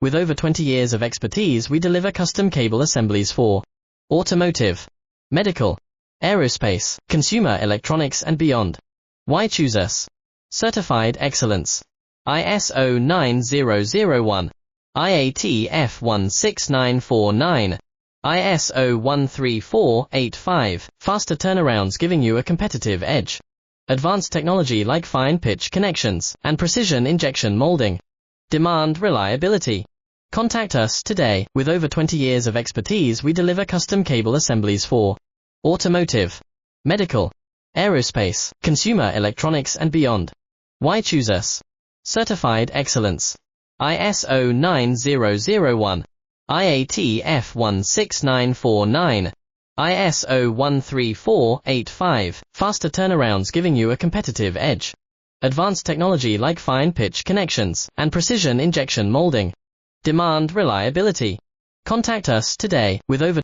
With over 20 years of expertise, we deliver custom cable assemblies for automotive, medical, aerospace, consumer electronics and beyond. Why choose us? Certified excellence. ISO 9001, IATF 16949, ISO 13485, faster turnarounds giving you a competitive edge. Advanced technology like fine pitch connections and precision injection molding. Demand reliability. Contact us today. With over 20 years of expertise, we deliver custom cable assemblies for automotive, medical, aerospace, consumer electronics and beyond. Why choose us? Certified excellence. ISO 9001, IATF 16949, ISO 13485, faster turnarounds giving you a competitive edge. Advanced technology like fine pitch connections and precision injection molding. Demand reliability. Contact us today. With over